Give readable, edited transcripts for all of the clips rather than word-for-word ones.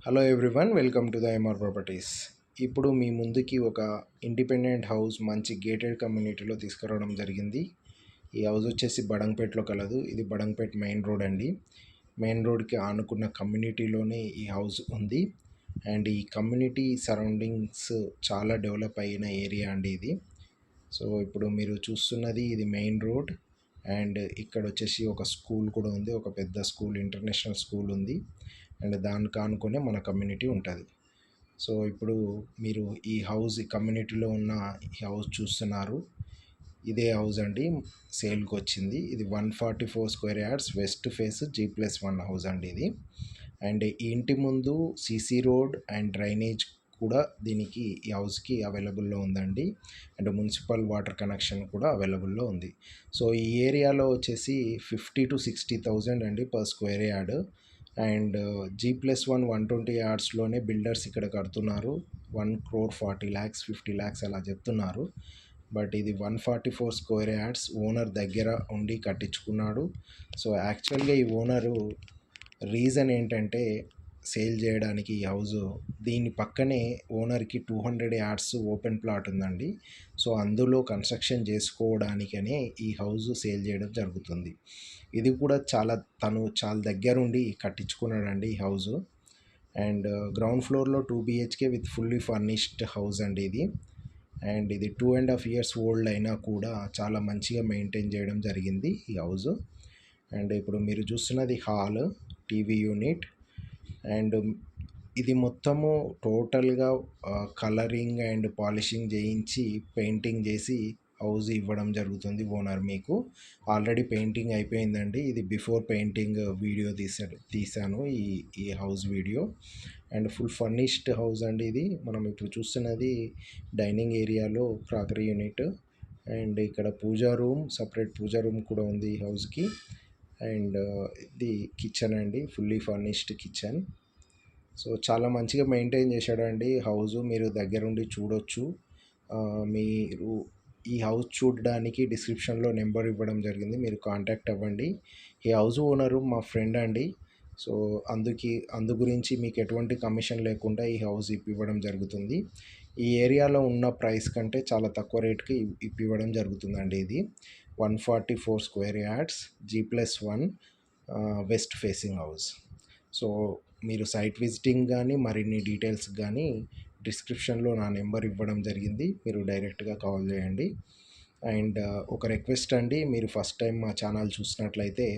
Hello everyone, welcome to the MR properties. ఇప్పుడు మీ ముందుకి ఒక ఇండిపెండెంట్ హౌస్ మంచి గేటెడ్ కమ్యూనిటీలో తీసుకురావడం జరిగింది. ఈ హౌస్ వచ్చేసి బడంగ్పేట్లో కలదు. ఇది బడంగ్పేట్ మెయిన్ రోడ్ అండి. మెయిన్ రోడ్కి ఆనుకున్న కమ్యూనిటీలోనే ఈ హౌస్ ఉంది. అండ్ ఈ కమ్యూనిటీ సరౌండింగ్స్ చాలా డెవలప్ అయిన ఏరియా అండి ఇది. సో ఇప్పుడు మీరు చూస్తున్నది ఇది మెయిన్ రోడ్. అండ్ ఇక్కడ వచ్చేసి ఒక స్కూల్ కూడా ఉంది, ఒక పెద్ద స్కూల్, ఇంటర్నేషనల్ స్కూల్ ఉంది. అండ్ దానికి ఆనుకునే మన కమ్యూనిటీ ఉంటుంది. సో ఇప్పుడు మీరు ఈ హౌస్, ఈ కమ్యూనిటీలో ఉన్న ఈ హౌస్ చూస్తున్నారు. ఇదే హౌస్ అండి, సేల్కి వచ్చింది. ఇది 144 square yards, west face G+1 house అండి ఇది. అండ్ ఈ ఇంటి ముందు సీసీ రోడ్ అండ్ డ్రైనేజ్ కూడా దీనికి, ఈ హౌస్కి అవైలబుల్లో ఉందండి. అండ్ మున్సిపల్ వాటర్ కనెక్షన్ కూడా అవైలబుల్లో ఉంది. సో ఈ ఏరియాలో వచ్చేసి 50 to 60,000 అండి per square yard. And G+1 120 యార్డ్స్లోనే బిల్డర్స్ ఇక్కడ కడుతున్నారు. 1,40,00,000 50 lakhs అలా చెప్తున్నారు. బట్ ఇది 144 స్క్వేర్ యార్డ్స్ ఓనర్ దగ్గర ఉండి కట్టించుకున్నాడు. సో యాక్చువల్గా ఈ ఓనరు రీజన్ ఏంటంటే సేల్ చేయడానికి ఈ హౌజు, దీని పక్కనే ఓనర్కి 200 యార్డ్స్ ఓపెన్ ప్లాట్ ఉందండి. సో అందులో కన్స్ట్రక్షన్ చేసుకోవడానికనే ఈ హౌస్ సేల్ చేయడం జరుగుతుంది. ఇది కూడా తను చాలా దగ్గరుండి కట్టించుకున్నాడండి ఈ హౌజు. అండ్ గ్రౌండ్ ఫ్లోర్లో 2 BHK with fully furnished house అండి ఇది. అండ్ ఇది 2.5 years ఓల్డ్ అయినా కూడా చాలా మంచిగా మెయింటైన్ చేయడం జరిగింది ఈ హౌస్. అండ్ ఇప్పుడు మీరు చూస్తున్నది హాల్, టీవీ యూనిట్. అండ్ ఇది మొత్తము టోటల్గా కలరింగ్ అండ్ పాలిషింగ్ చేయించి పెయింటింగ్ చేసి హౌస్ ఇవ్వడం జరుగుతుంది ఓనర్. మీకు ఆల్రెడీ పెయింటింగ్ అయిపోయిందండి. ఇది బిఫోర్ పెయింటింగ్ వీడియో తీసాను ఈ house video. And full furnished house అండి ఇది. మనం ఇప్పుడు చూస్తున్నది డైనింగ్ ఏరియాలో క్రాకరీ యూనిట్. అండ్ ఇక్కడ పూజా రూమ్, సపరేట్ పూజా రూమ్ కూడా ఉంది ఈ హౌస్కి. అండ్ ఇది కిచెన్ అండి, ఫుల్లీ ఫర్నిష్డ్ కిచెన్. సో చాలా మంచిగా మెయింటైన్ చేశాడండి హౌజు. మీరు దగ్గరుండి చూడొచ్చు. మీరు ఈ హౌస్ చూడడానికి డిస్క్రిప్షన్లో నెంబర్ ఇవ్వడం జరిగింది, మీరు కాంటాక్ట్ అవ్వండి. ఈ హౌస్ ఓనరు మా ఫ్రెండ్ అండి. సో అందు గురించి మీకు ఎటువంటి కమిషన్ లేకుండా ఈ హౌస్ ఇప్పివ్వడం జరుగుతుంది. ఈ ఏరియాలో ఉన్న ప్రైస్ కంటే చాలా తక్కువ రేట్కి ఇప్పివ్వడం జరుగుతుందండి. ఇది 144 square yards, G+1 west facing house. So మీరు సైట్ విజిటింగ్ కానీ మరిన్ని డీటెయిల్స్ కానీ డిస్క్రిప్షన్లో నా నెంబర్ ఇవ్వడం జరిగింది, మీరు డైరెక్ట్గా కాల్ చేయండి. అండ్ ఒక రిక్వెస్ట్ అండి, మీరు ఫస్ట్ టైం మా ఛానల్ చూసినట్లయితే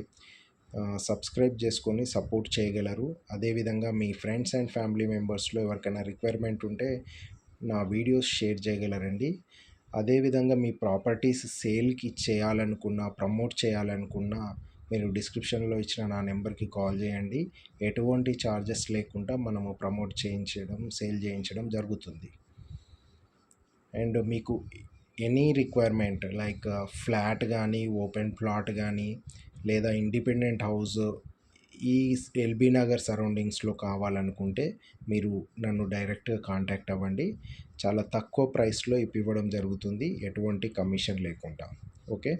సబ్స్క్రైబ్ చేసుకొని సపోర్ట్ చేయగలరు. అదేవిధంగా మీ ఫ్రెండ్స్ అండ్ ఫ్యామిలీ మెంబర్స్లో ఎవరికైనా రిక్వైర్మెంట్ ఉంటే నా వీడియోస్ షేర్ చేయగలరండి. అదేవిధంగా మీ ప్రాపర్టీస్ సేల్కి చేయాలనుకున్నా, ప్రమోట్ చేయాలనుకున్నా మీరు డిస్క్రిప్షన్లో ఇచ్చిన నా నెంబర్కి కాల్ చేయండి. ఎటువంటి ఛార్జెస్ లేకుండా మనము ప్రమోట్ చేయించడం, సేల్ చేయించడం జరుగుతుంది. అండ్ మీకు ఎనీ రిక్వైర్మెంట్ లైక్ ఫ్లాట్ కానీ, ఓపెన్ ప్లాట్ కానీ, లేదా ఇండిపెండెంట్ హౌస్ ఈ ఎల్బీ నగర్ సరౌండింగ్స్లో కావాలనుకుంటే మీరు నన్ను డైరెక్ట్గా కాంటాక్ట్ అవ్వండి. చాలా తక్కువ ప్రైస్లో ఇప్పివ్వడం జరుగుతుంది, ఎటువంటి కమిషన్ లేకుండా. ఓకే.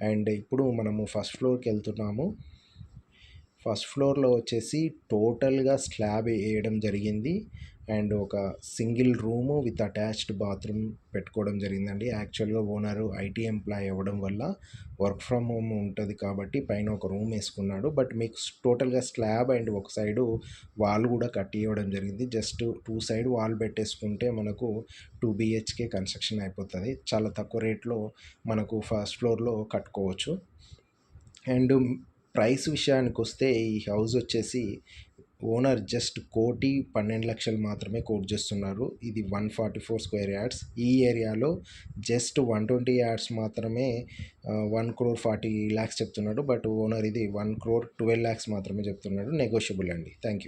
అండ్ ఇప్పుడు మనము ఫస్ట్ ఫ్లోర్కి వెళ్తున్నాము. ఫస్ట్ ఫ్లోర్లో వచ్చేసి టోటల్గా స్లాబ్ వేయడం జరిగింది. అండ్ ఒక single room with attached bathroom పెట్టుకోవడం జరిగిందండి. యాక్చువల్గా ఓనరు ఐటీ ఎంప్లాయ్ అవ్వడం వల్ల వర్క్ ఫ్రమ్ హోమ్ ఉంటుంది కాబట్టి పైన ఒక రూమ్ వేసుకున్నాడు. బట్ మీకు టోటల్గా స్లాబ్ అండ్ ఒక సైడు వాల్ కూడా కట్టి ఇవ్వడం జరిగింది. జస్ట్ 2 సైడ్ వాల్ పెట్టేసుకుంటే మనకు 2 BHK కన్స్ట్రక్షన్ అయిపోతుంది. చాలా తక్కువ రేట్లో మనకు ఫస్ట్ ఫ్లోర్లో కట్టుకోవచ్చు. అండ్ ప్రైస్ విషయానికి వస్తే ఈ హౌస్ వచ్చేసి ఓనర్ జస్ట్ 1,12,00,000 మాత్రమే కోట్ చేస్తున్నారు. ఇది 144 స్క్వేర్ యార్డ్స్. ఈ ఏరియాలో జస్ట్ 120 యార్డ్స్ మాత్రమే 1,40,00,000 చెప్తున్నాడు. బట్ ఓనర్ ఇది 1,12,00,000 మాత్రమే చెప్తున్నాడు. నెగోషియబుల్ అండి. Thank you.